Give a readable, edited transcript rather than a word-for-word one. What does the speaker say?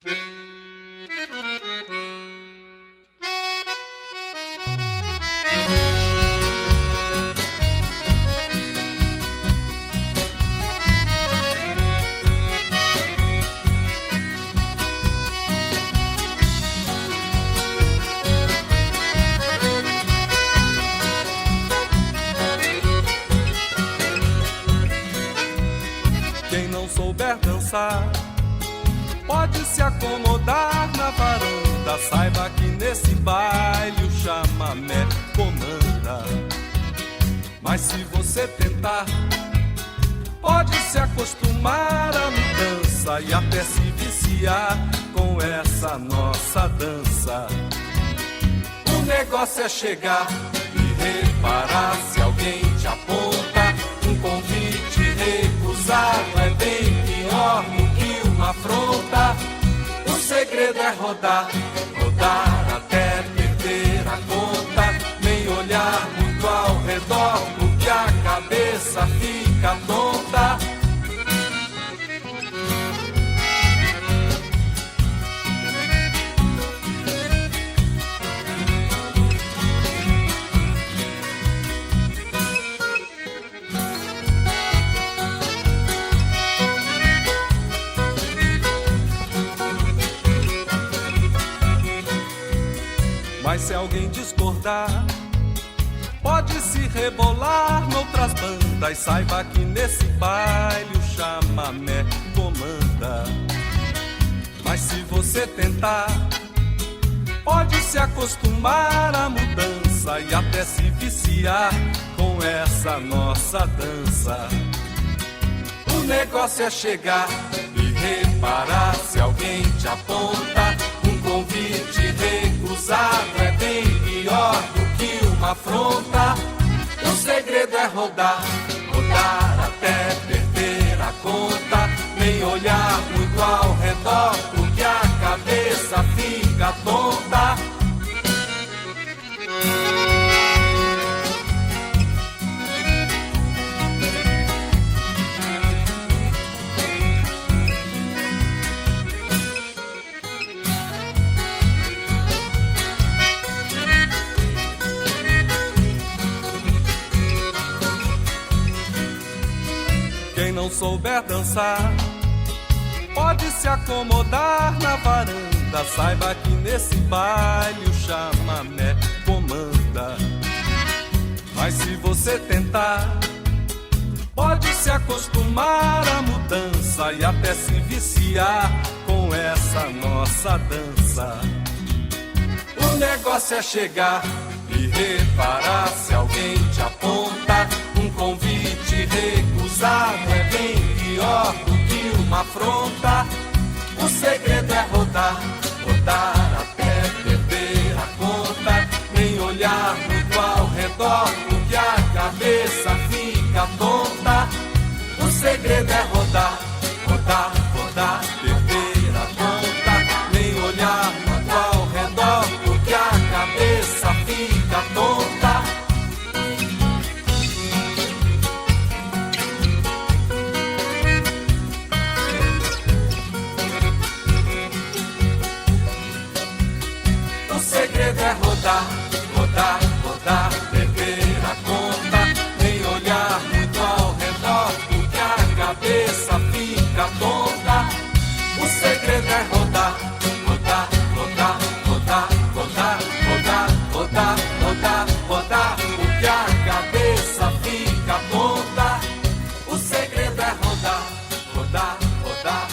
Quem não souber dançar pode se acomodar na varanda. Saiba que nesse baile o chamamé comanda. Mas se você tentar, pode se acostumar à mudança e até se viciar com essa nossa dança. O negócio é chegar e reparar se alguém te aponta. Um convite recusado é bem pior do que uma afronta. O segredo é rodar, rodar até perder a conta. Nem olhar muito ao redor, porque a cabeça fica tonta. Mas se alguém discordar, pode se rebolar noutras bandas. Saiba que nesse baile o chamamé comanda. Mas se você tentar, pode se acostumar à mudança e até se viciar com essa nossa dança. O negócio é chegar e reparar se alguém te aponta. Um convite recusado é bem pior do que uma afronta. O segredo é rodar, rodar até perder a conta. Nem olhar muito ao redor, porque a cabeça fica tonta. Quem não souber dançar, pode se acomodar na varanda. Saiba que nesse baile o chamamé comanda. Mas se você tentar, pode se acostumar à mudança e até se viciar com essa nossa dança. O negócio é chegar e reparar se alguém te aponta. Um convite recusado é bem pior do que uma afronta. O segredo é rodar, rodar até perder a conta. Nem olhar muito ao redor, porque a cabeça fica tonta. O segredo é rodar, rodar, rodar, perder a conta. Nem olhar muito ao redor, porque a cabeça fica tonta. O segredo é rodar, rodar, rodar, perder a conta. Nem olhar muito ao redor, porque a cabeça fica tonta. O segredo é rodar, rodar, rodar, rodar, rodar, rodar, rodar, rodar, rodar, porque a cabeça fica tonta. O segredo é rodar, rodar, rodar.